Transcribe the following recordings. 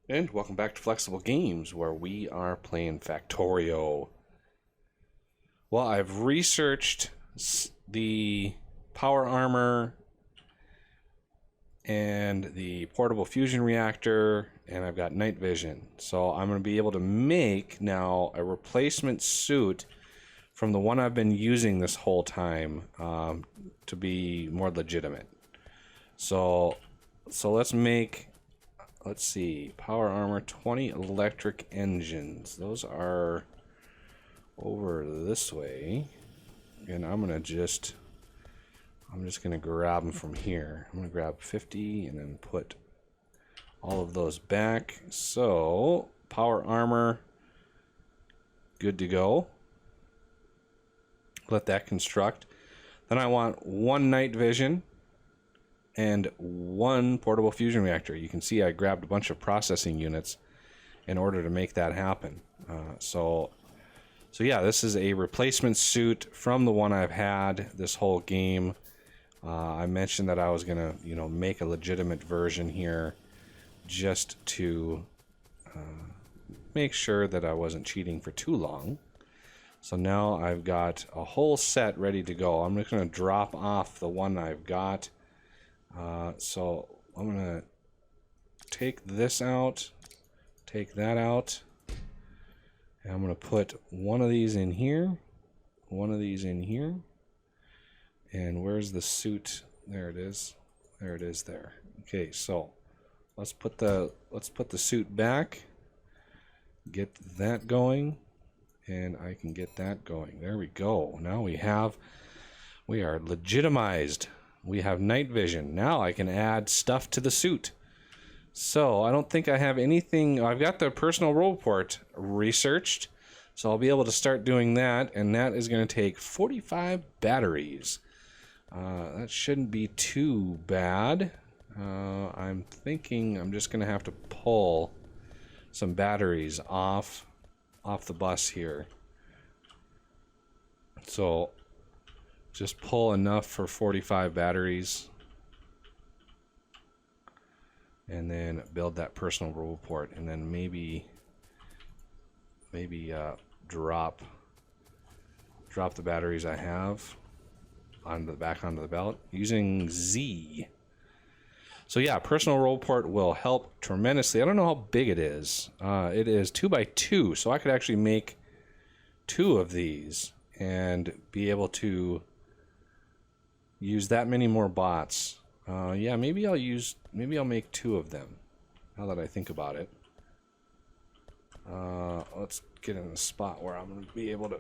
And welcome back to Flexible Games, where we are playing Factorio. Well, I've researched the power armor and the portable fusion reactor, and I've got night vision. So I'm going to be able to make now a replacement suit from the one I've been using this whole time to be more legitimate. So let's make... Let's see, power armor, 20 electric engines. Those are over this way. And I'm just gonna grab them from here. I'm gonna grab 50 and then put all of those back. So, power armor, good to go. Let that construct. Then I want one night vision and one portable fusion reactor. You can see I grabbed a bunch of processing units in order to make that happen. So yeah, this is a replacement suit from the one I've had this whole game. I mentioned that I was gonna, make a legitimate version here, just to make sure that I wasn't cheating for too long. So now I've got a whole set ready to go. I'm just gonna drop off the one I've got. So I'm gonna take this out, take that out, and I'm gonna put one of these in here, one of these in here, and where's the suit? There it is. There it is there. Okay, so let's put the suit back, get that going, and I can get that going. There we go. Now we are legitimized. We have night vision. Now I can add stuff to the suit. So I don't think I have anything. I've got the personal report researched, so I'll be able to start doing that, and that is going to take 45 batteries. That shouldn't be too bad. I'm thinking I'm just going to have to pull some batteries off the bus here. So just pull enough for 45 batteries, and then build that personal report, and then maybe drop the batteries I have onto the belt using Z. So yeah, personal report will help tremendously. I don't know how big it is. It is 2x2, so I could actually make 2 of these and be able to use that many more bots. Yeah, maybe I'll make 2 of them, now that I think about it. Let's get in the spot where I'm going to be able to...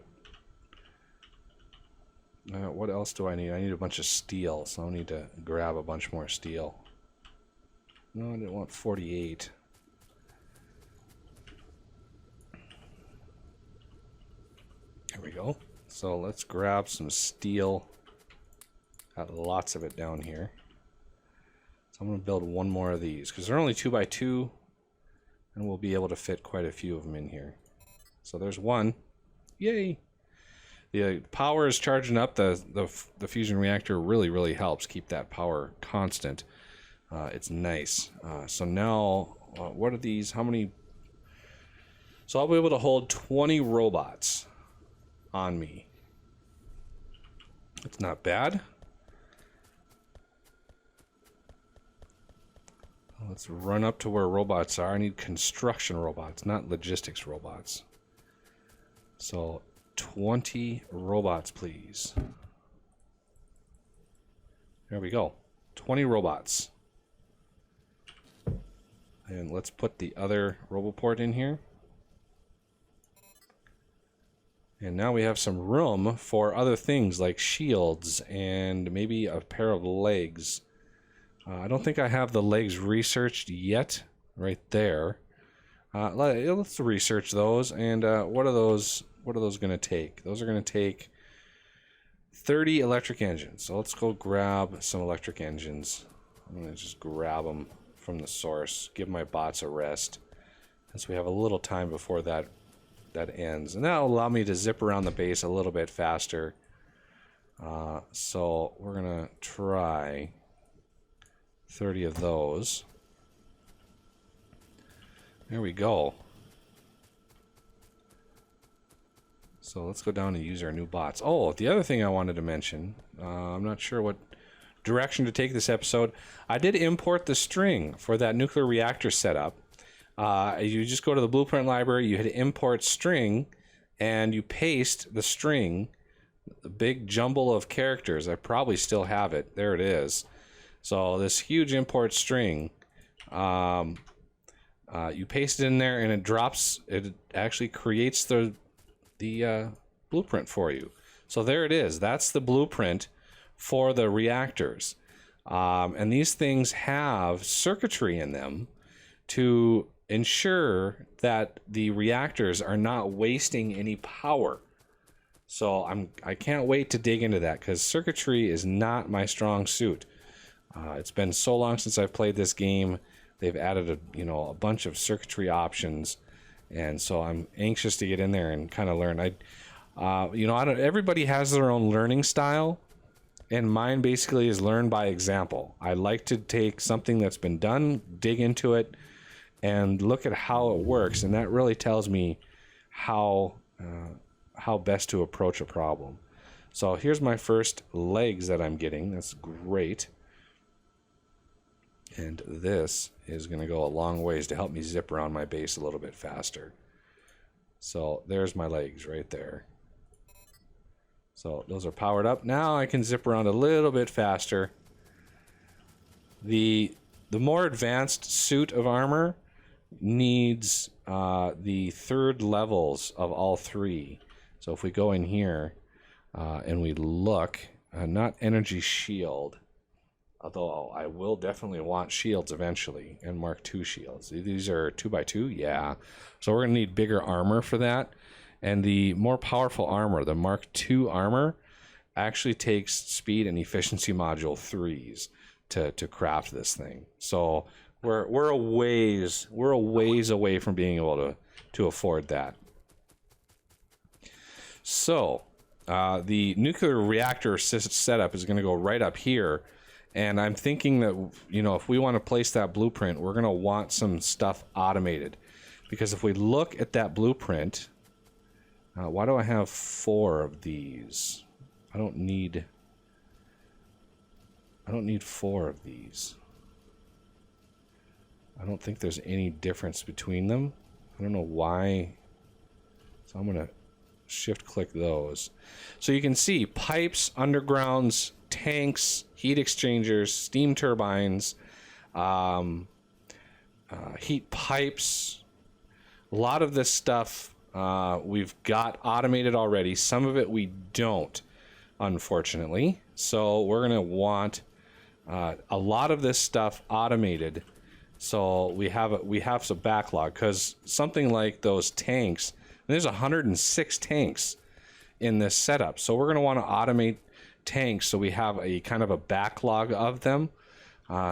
what else do I need? I need a bunch of steel, so I'll need to grab a bunch more steel. No, I didn't want 48. There we go. So let's grab some steel. Got lots of it down here. So I'm going to build one more of these, because they're only 2x2, and we'll be able to fit quite a few of them in here. So there's one. Yay! The power is charging up. The fusion reactor really helps keep that power constant. It's nice. So now, what are these? How many? So I'll be able to hold 20 robots on me. It's not bad. Let's run up to where robots are. I need construction robots, not logistics robots. So 20 robots, please. There we go. 20 robots. And let's put the other roboport in here. And now we have some room for other things like shields and maybe a pair of legs. I don't think I have the legs researched yet. Right there. Let's research those. And what are those going to take? Those are going to take 30 electric engines. So let's go grab some electric engines. I'm going to just grab them from the source. Give my bots a rest, as we have a little time before that ends. And that'll allow me to zip around the base a little bit faster. So we're going to try 30 of those. There we go. So let's go down and use our new bots. Oh, the other thing I wanted to mention, I'm not sure what direction to take this episode. I did import the string for that nuclear reactor setup. You just go to the blueprint library, you hit import string, and you paste the string, the big jumble of characters. I probably still have it. There it is. So this huge import string, you paste it in there, and it drops. It actually creates the blueprint for you. So there it is. That's the blueprint for the reactors. And these things have circuitry in them to ensure that the reactors are not wasting any power. So I can't wait to dig into that, because circuitry is not my strong suit. It's been so long since I've played this game. They've added a bunch of circuitry options, and so I'm anxious to get in there and kind of learn. Everybody has their own learning style, and mine basically is learn by example. I like to take something that's been done, dig into it, and look at how it works, and that really tells me how best to approach a problem. So here's my first legs that I'm getting. That's great. And this is going to go a long ways to help me zip around my base a little bit faster. So there's my legs right there. So those are powered up. Now I can zip around a little bit faster. The more advanced suit of armor needs the third levels of all three. So if we go in here and we look, not energy shield, although I will definitely want shields eventually, and Mark II shields. These are 2x2, yeah. So we're going to need bigger armor for that. And the more powerful armor, the Mark II armor, actually takes speed and efficiency module 3s to craft this thing. So we're a ways away from being able to afford that. So the nuclear reactor setup is going to go right up here. And I'm thinking that, if we want to place that blueprint, we're going to want some stuff automated. Because if we look at that blueprint, why do I have 4 of these? I don't need 4 of these. I don't think there's any difference between them. I don't know why. So I'm going to shift click those. So you can see pipes, undergrounds, tanks, heat exchangers, steam turbines, heat pipes. A lot of this stuff we've got automated already. Some of it we don't, unfortunately. So we're going to want a lot of this stuff automated. So we have some backlog, because something like those tanks, there's 106 tanks in this setup. So we're going to want to automate tanks so we have a kind of a backlog of them.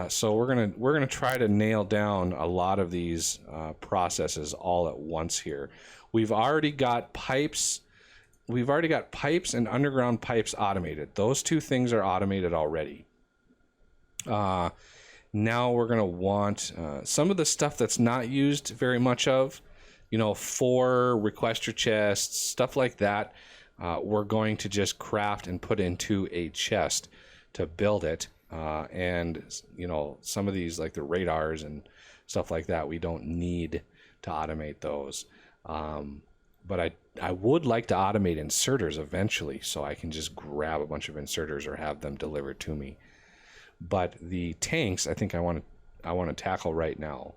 So we're gonna try to nail down a lot of these processes all at once here. We've already got pipes. We've already got pipes and underground pipes automated. Those two things are automated already. Now we're gonna want some of the stuff that's not used very much of, 4 requester chests, stuff like that. We're going to just craft and put into a chest to build it. And some of these, like the radars and stuff like that, we don't need to automate those. But I would like to automate inserters eventually, so I can just grab a bunch of inserters or have them delivered to me. But the tanks, I think I want to tackle right now,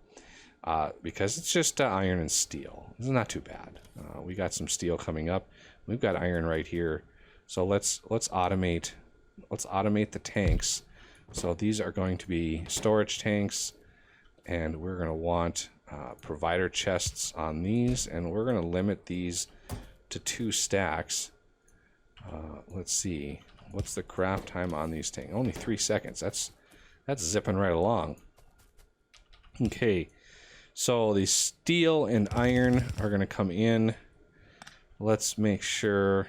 because it's just iron and steel. It's not too bad. We got some steel coming up. We've got iron right here. So let's automate the tanks. So these are going to be storage tanks, and we're going to want provider chests on these, and we're going to limit these to 2 stacks. Let's see, what's the craft time on these tanks? Only 3 seconds. That's zipping right along. Okay, so the steel and iron are going to come in. Let's make sure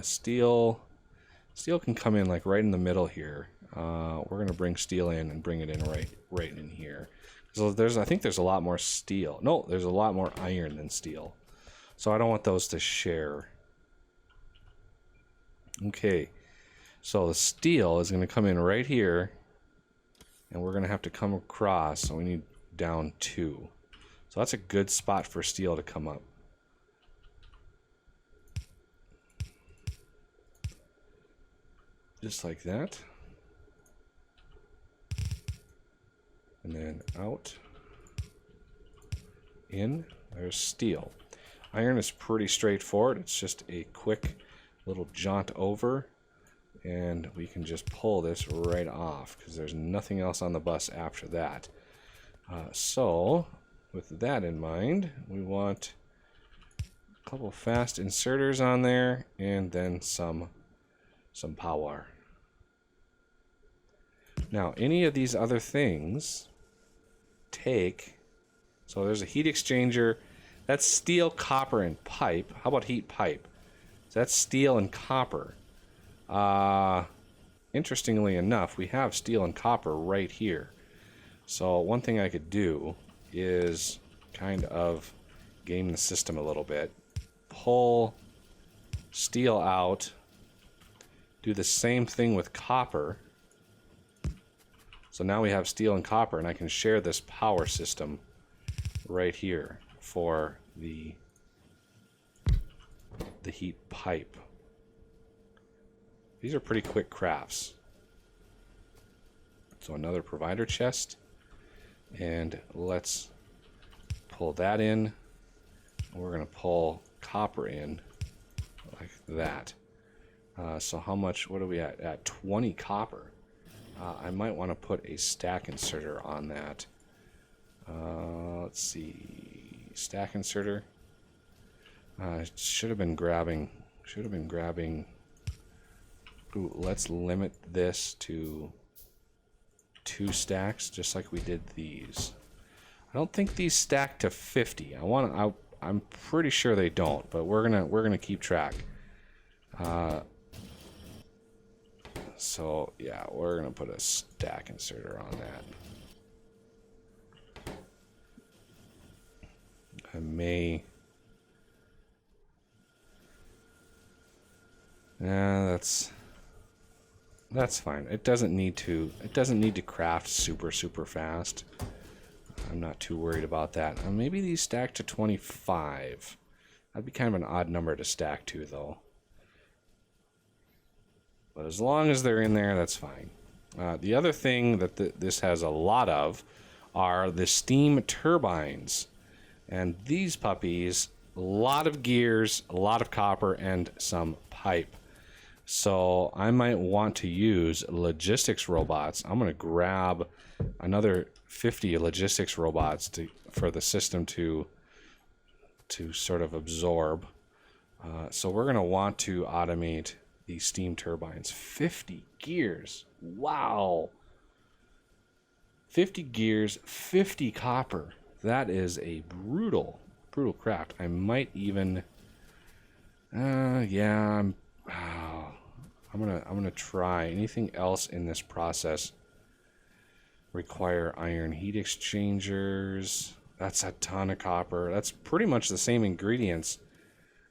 steel can come in like right in the middle here. We're going to bring steel in and bring it in right in here. So I think there's a lot more steel. No, there's a lot more iron than steel. So I don't want those to share. Okay, so the steel is going to come in right here, and we're going to have to come across, so we need down 2. So that's a good spot for steel to come up. Just like that. And then out. In. There's steel. Iron is pretty straightforward. It's just a quick little jaunt over, and we can just pull this right off because there's nothing else on the bus after that. So with that in mind, we want a couple fast inserters on there, and then some power. Now, any of these other things take... So there's a heat exchanger. That's steel, copper, and pipe. How about heat pipe? So that's steel and copper. Interestingly enough, we have steel and copper right here. So one thing I could do is kind of game the system a little bit. Pull steel out. Do the same thing with copper. So now we have steel and copper, and I can share this power system right here for the heat pipe. These are pretty quick crafts. So another provider chest, and let's pull that in. We're going to pull copper in like that. So how much, what are we at? At 20 copper. I might want to put a stack inserter on that. Let's see, stack inserter. Should have been grabbing. Ooh, let's limit this to 2 stacks, just like we did these. I don't think these stack to 50. I'm pretty sure they don't, but we're gonna keep track. So yeah, we're gonna put a stack inserter on that. I may. Yeah, that's fine. It doesn't need to craft super fast. I'm not too worried about that. Maybe these stack to 25. That'd be kind of an odd number to stack to, though. But as long as they're in there, that's fine. The other thing that this has a lot of are the steam turbines. And these puppies, a lot of gears, a lot of copper, and some pipe. So I might want to use logistics robots. I'm going to grab another 50 logistics robots for the system to sort of absorb. So we're going to want to automate these steam turbines. 50 gears. Wow. 50 gears, 50 copper. That is a brutal craft. I might even yeah, I'm gonna try. Anything else in this process require iron heat exchangers. That's a ton of copper. That's pretty much the same ingredients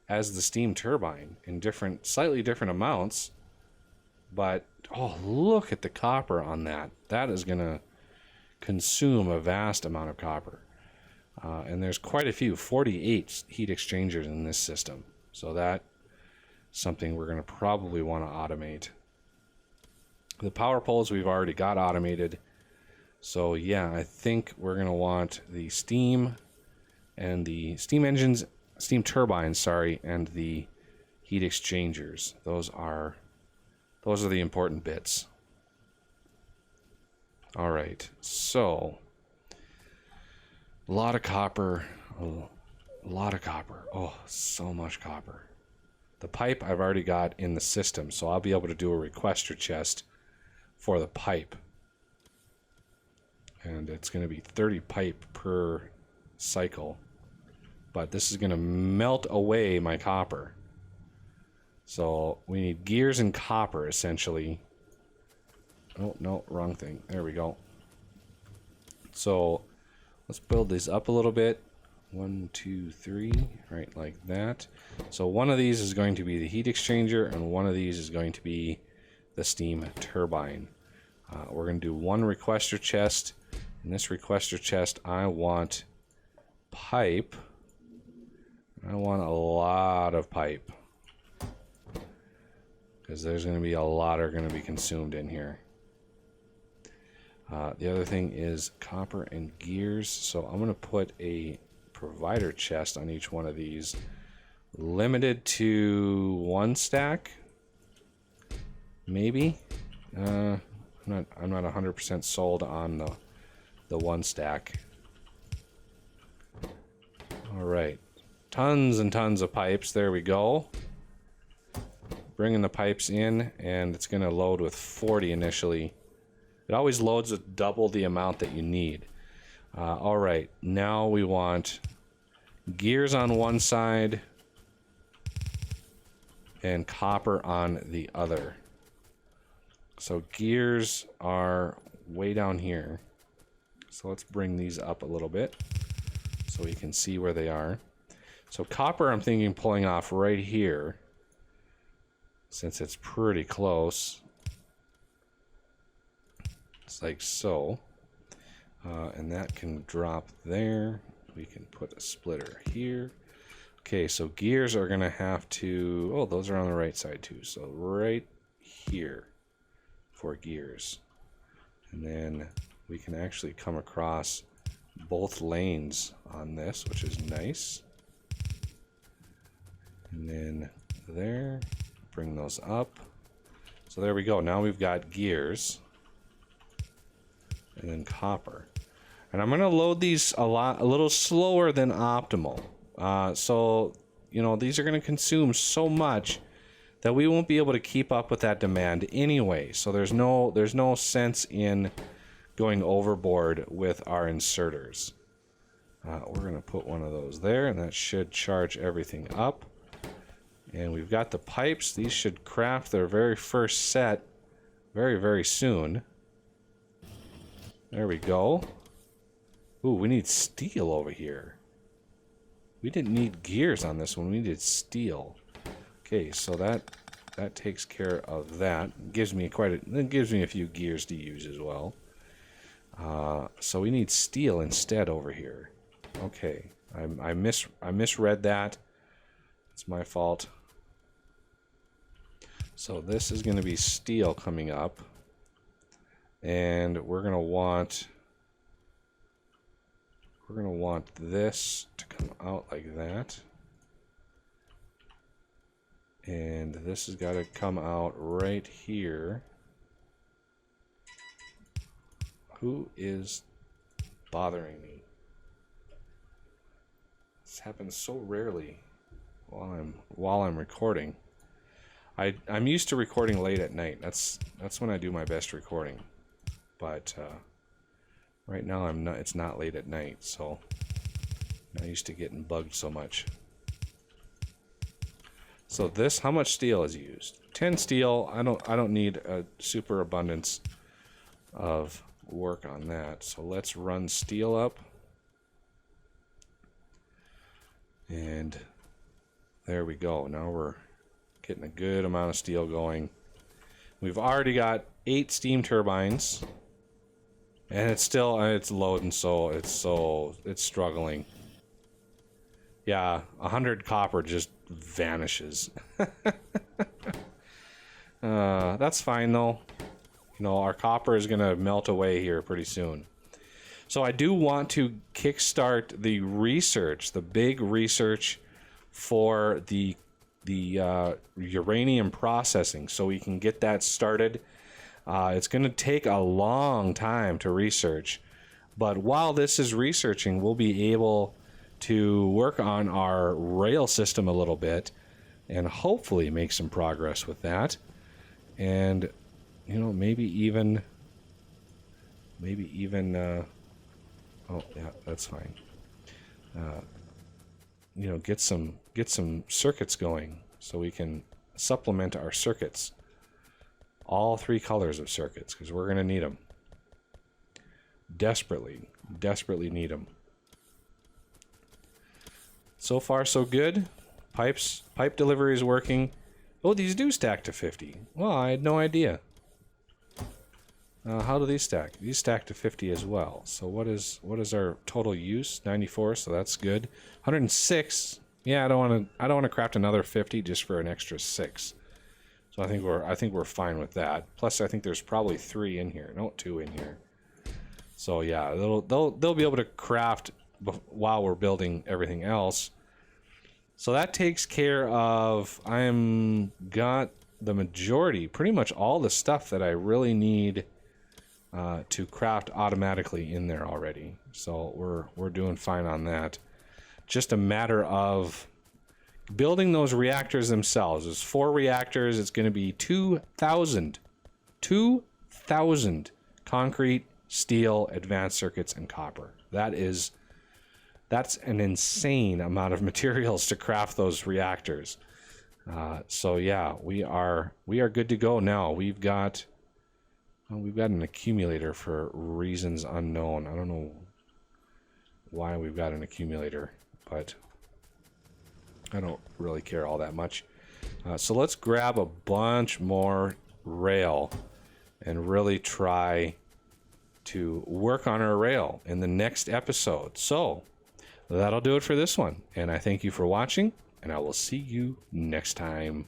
as the steam turbine in slightly different amounts. But oh, look at the copper on that. That is gonna consume a vast amount of copper. And there's quite a few, 48 heat exchangers in this system. So that's something we're going to probably want to automate. The power poles we've already got automated. So yeah, I think we're going to want the steam and the steam engines, steam turbines, sorry, and the heat exchangers. Those are the important bits. All right, so a lot of copper. Oh, a lot of copper. Oh, so much copper. The pipe I've already got in the system, so I'll be able to do a requester chest for the pipe. And it's going to be 30 pipe per cycle. But this is going to melt away my copper. So we need gears and copper, essentially. Oh, no, wrong thing. There we go. So Let's build these up a little bit. 1, 2, 3, right like that. So one of these is going to be the heat exchanger, and one of these is going to be the steam turbine. We're going to do one requester chest. In this requester chest, I want pipe. I want a lot of pipe, because there's going to be a lot are going to be consumed in here. The other thing is copper and gears. So I'm going to put a provider chest on each one of these, limited to 1 stack, maybe. I'm not 100% sold on the 1 stack. All right, tons and tons of pipes. There we go. Bringing the pipes in, and it's going to load with 40 initially. It always loads with double the amount that you need. All right, now we want gears on one side and copper on the other. So gears are way down here. So let's bring these up a little bit so we can see where they are. So copper, I'm thinking pulling off right here, since it's pretty close. It's like so. And that can drop there. We can put a splitter here. Okay, so gears are gonna have to, oh, those are on the right side too. So right here for gears. And then we can actually come across both lanes on this, which is nice. And then there, bring those up. So there we go. Now we've got gears and then copper. And I'm going to load these a little slower than optimal. So, you know, these are going to consume so much that we won't be able to keep up with that demand anyway. So there's no sense in going overboard with our inserters. We're going to put one of those there, and that should charge everything up. And we've got the pipes. These should craft their very first set very, very soon. There we go. Ooh, we need steel over here. We didn't need gears on this one. We needed steel. Okay, so that takes care of that. Gives me it gives me a few gears to use as well. So we need steel instead over here. Okay, I misread that. It's my fault. So this is going to be steel coming up, and we're going to want this to come out like that, and this has got to come out right here. Who is bothering me? This happens so rarely while I'm recording. I'm used to recording late at night. That's when I do my best recording. But right now it's not late at night, so I'm not used to getting bugged so much. So this, how much steel is used? 10 steel. I don't need a super abundance of work on that. So let's run steel up. And there we go. Now we're getting a good amount of steel going. We've already got 8 steam turbines, and it's loading, so it's struggling. Yeah, 100 copper just vanishes. That's fine though. You know, our copper is gonna melt away here pretty soon. So I do want to kickstart the research, the big research for the uranium processing, so we can get that started. It's going to take a long time to research, but while this is researching, we'll be able to work on our rail system a little bit and hopefully make some progress with that. And, you know, maybe even oh yeah, that's fine. You know, get some circuits going so we can supplement our circuits. All 3 colors of circuits, because we're going to need them. Desperately need them. So far, so good. Pipe delivery is working. Oh, these do stack to 50. Well, I had no idea. How do these stack? These stack to 50 as well. So what is our total use? 94. So that's good. 106. Yeah, I don't want to craft another 50 just for an extra 6. So I think we're fine with that. Plus, I think there's probably 3 in here. No, 2 in here. So yeah, they'll be able to craft while we're building everything else. So that takes care of. I'm got the majority, pretty much all the stuff that I really need to craft automatically in there already. So we're doing fine on that. Just a matter of building those reactors themselves. There's 4 reactors. It's going to be 2,000 concrete, steel, advanced circuits, and copper. That's an insane amount of materials to craft those reactors. So yeah, we are good to go now. We've got an accumulator for reasons unknown. I don't know why we've got an accumulator, but I don't really care all that much. So let's grab a bunch more rail and really try to work on our rail in the next episode. So that'll do it for this one. And I thank you for watching, and I will see you next time.